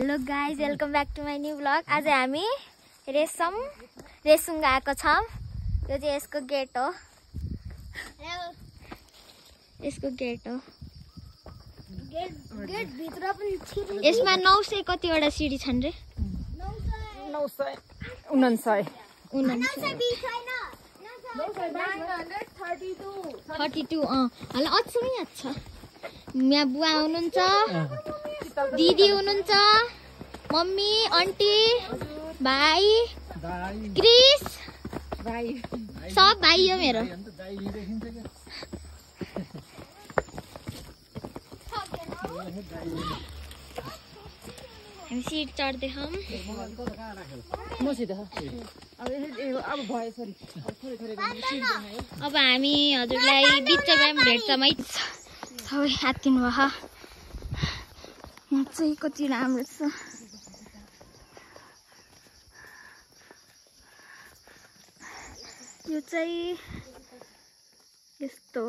Hello guys, welcome back to my new blog. आज हामी रेसुङ आएको छौँ। यो चाहिँ यसको गेट हो। यसमा 900 कतिवटा सिडी छन् रे? 32 होला। अचुमै याद छ। यहाँ बुवा हुनुहुन्छ, दिदी हुनुहुन्छ, मम्मी, आन्टी, भाइ, क्रिस, सब भाइ हो मेरो। हामी सिट चढ्दैछौँ। अब हामी हजुरलाई बिचमा भेट्छौँ है। सबै हात्तिनु भयो। यहाँ चाहिँ कति राम्रो छ। यो चाहिँ यस्तो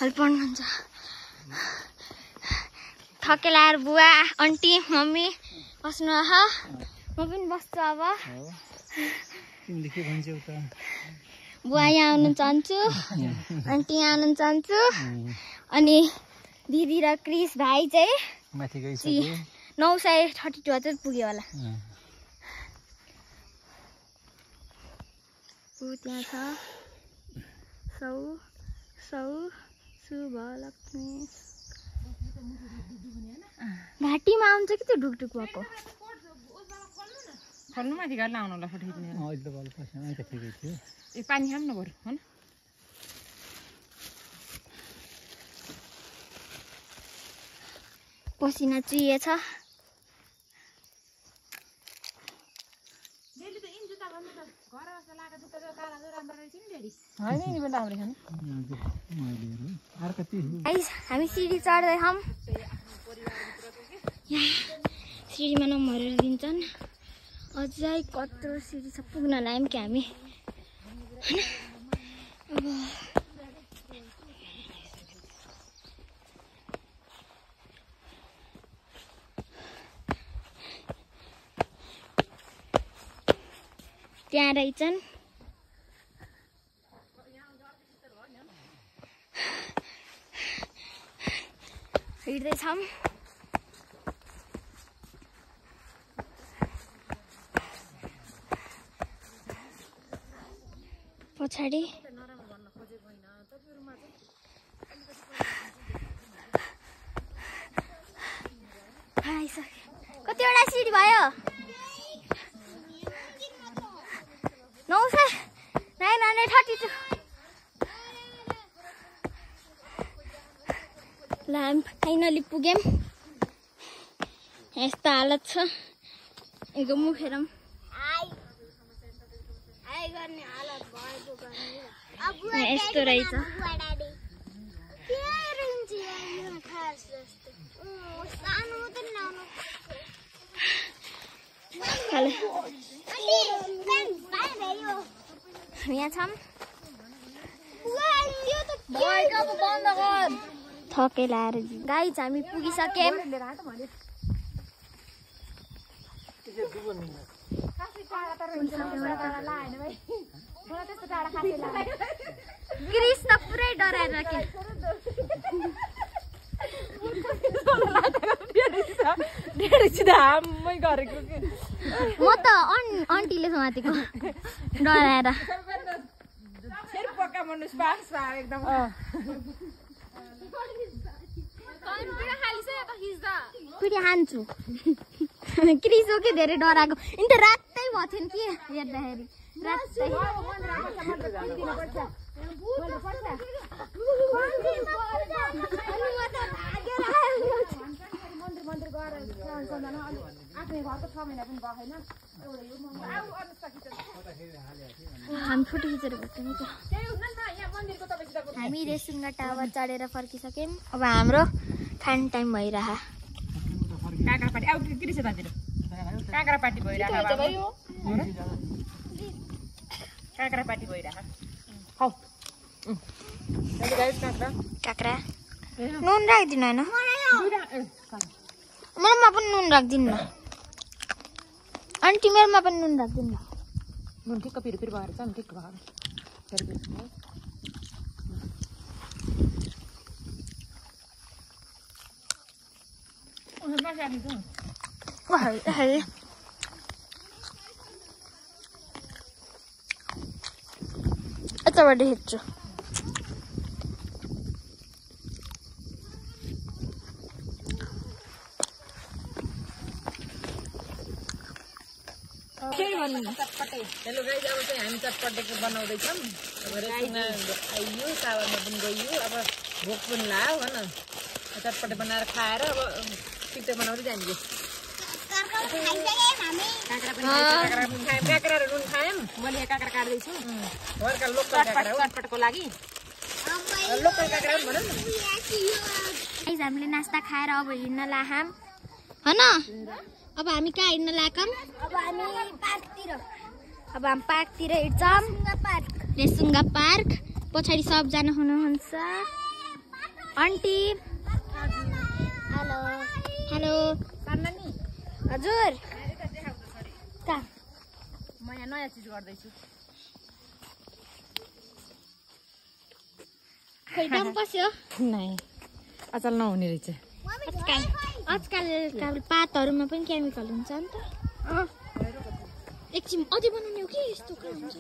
हल्पनुहुन्छ। थकेलाएर बुवा, आन्टी, मम्मी बस्नु हो। म पनि बस्छु अब। बुवा यहाँ आउनु चाहन्छु, आन्टी यहाँ आउनु चाहन्छु, अनि दिदी र क्रिस भाइ चाहिँ 932 हजार पुग्यो होला। त्यहाँ छ शुभलक्ष्मी। घाँटीमा आउँछ कि त्यो ढुकढुक भएको? माथि घर लाउनु होला पानी खानु न बरु होइन। पसिना चुहिएछ। हामी सिडी चढ्दैछौँ। सिडीमा नम्बरहरू दिन्छन्। अझै कत्रो सिडी छ, पुग्न लायौँ कि हामी। त्यहाँ रहेछन्। हिँड्दैछौँ। पछाडि कतिवटा सिडी भयो? 932। ल हामी फाइनली पुग्यौँ। यस्तो हालत छ। मुखेरम यस्तो रहेछ। यहाँ छौँ। थकेलाएर गाइज हामी पुगिसक्यौँ। क्रिस त पुरै डराएर राख्यो। म त आन्टीले समातेको डराएर। पुरी हान्छु। क्रिस हो कि धेरै डराएको। यिनी त रातै भएको थियो नि कि हेर्दाखेरि। रातै हामी फोटो खिचेर बस्छौँ। हामी रेसुङ्गा टावर चढेर फर्किसक्यौँ। अब हाम्रो खाने टाइम भइरह। काँक्रापाटी भइरह। काँक्रा नुन राखिदिनु होइन? मेरोमा पनि नुन राख्दिनु न आन्टी मेरोमा पनि नुन राख्दिनु न नुन ठिक्क पिरो पिरो भएर छ नि ठिक्क भएर यताबाट हेर्छु हेलो गाइज अब चाहिँ हामी चटपटेको बनाउँदैछौँ अब रेसुङ्गा आइयो तावामा पनि गइयो अब भोक पनि लाग्यो भन चटपटे बनाएर खाएर अब पिक्चर बनाउँदै जान्छु काँक्रा पनि खायौँ काँक्रा र नुन खायौँ मैले काँक्रा काट्दैछु हल्का लोकल काँक्रा चटपटको लागि लोकल काँक्रा पनि भनौँ गाइज हामीले नास्ता खाएर अब हिँड्न लाग्यौँ हैन अब हामी कहाँ हिँड्न लाग्यौँ अब हामी पार्कतिर हिँड्छौँ रेसुङ्गा पार्क पछाडि सबजना हुनुहुन्छ आन्टी हेलो हेलो हजुर कहाँ म यहाँ नयाँ चिज गर्दैछु खै दाम पस्यो नै अचल नहुने रहेछ आजकल पातहरूमा पनि केमिकल हुन्छ नि त एकछिन अझै बनाउने हो कि यस्तो कहाँ हुन्छ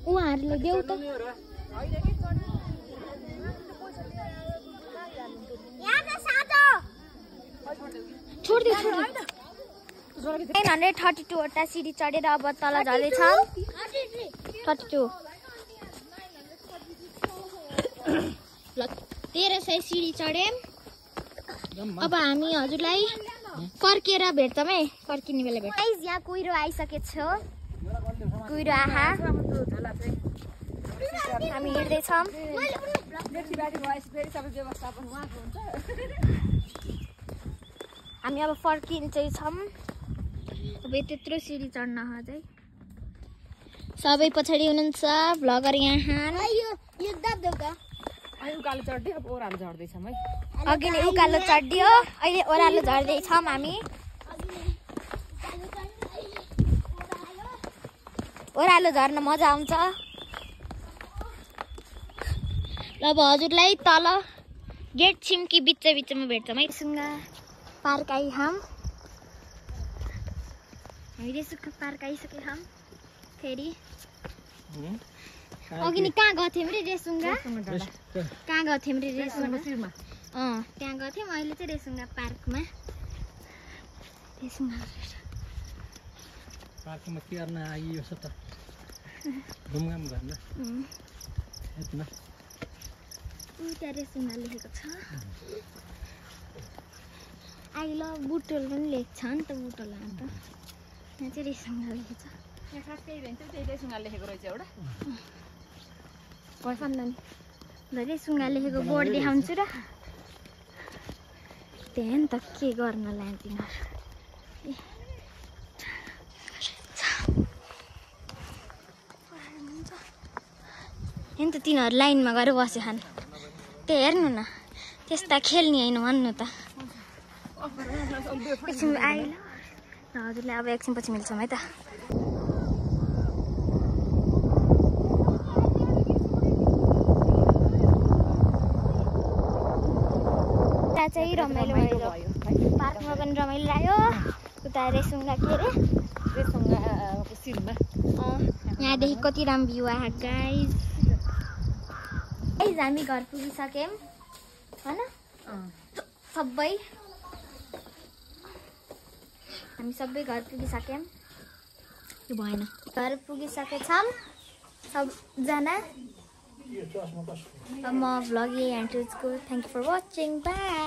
उहाँहरूले देऊ त छोडिदियो 932 वटा सिडी चढेर अब तल झर्दैछौँ 32 ल 1300 सिडी चढ्यौँ अब हामी हजुरलाई फर्केर भेट्छौँ है फर्किने बेला भेट्छ यहाँ कुहिरो आइसकेको छ कुहिरो आहा हामी हिँड्दैछौँ हामी अब फर्किन्छौँ अब त्यत्रो सिडी चढ्न अझै सबै पछाडि हुनुहुन्छ भ्लगर यहाँ उकालो चढ्दै अब ओह्रालो झर्दैछौँ है अघि नै उकालो चढ्दियो अहिले ओह्रालो झर्दैछौँ हामी ओह्रालो झर्न मजा आउँछ ल अब हजुरलाई तल गेट छिम्की बिचमा भेट्छौँ है रेसुङ्गा पार्क आइहाम हामी रेसुङ्गा पार्क आइसकेछौँ फेरि अघि नि कहाँ गएको थियौँ रे रेसुङ्गा कहाँ गएको थियौँ रे रेसुङ्गा त्यहाँ गएको थियौँ अहिले चाहिँ रेसुङ्गा पार्कमा रेसुङ्गा पार्कमा के गर्न आइयो छ त घुमघाम गर्न हेर्न त्यहाँ रेसुङ्गा लेखेको छ आई लभ बुटोल पनि लेख्छ नि त बुटोल अन्त यहाँ चाहिँ रेसुङ्गा लेखेको छ यहाँ खास केही भन्छ त्यही रेसुङ्गा लेखेको रहेछ एउटा रेसुङ्गा लेखेको बोर्ड देखाउँछु र त्यहाँ नि त के गर्न लान्दिनँ नि त तिनीहरू लाइनमा गएर बस्यो खान त्यो हेर्नु न त्यस्ता खेल्ने होइन भन्नु त एकछिन आइल हजुरलाई अब एकछिन पछि मिल्छौँ है त चाहिँ रमाइलो भयो पार्कमा पनि रमाइलो लाग्यो उता रेसुङ्गा के अरे रेसुङ्गाको सिनमा यहाँदेखि कति राम्रो भ्यू आयो गाइज हामी घर पुगिसक्यौँ होइन सबै हामी सबै घर पुगिसक्यौँ यो भएन घर पुगिसकेछौँ सबजना म भ्लग यही end to thank you for watching by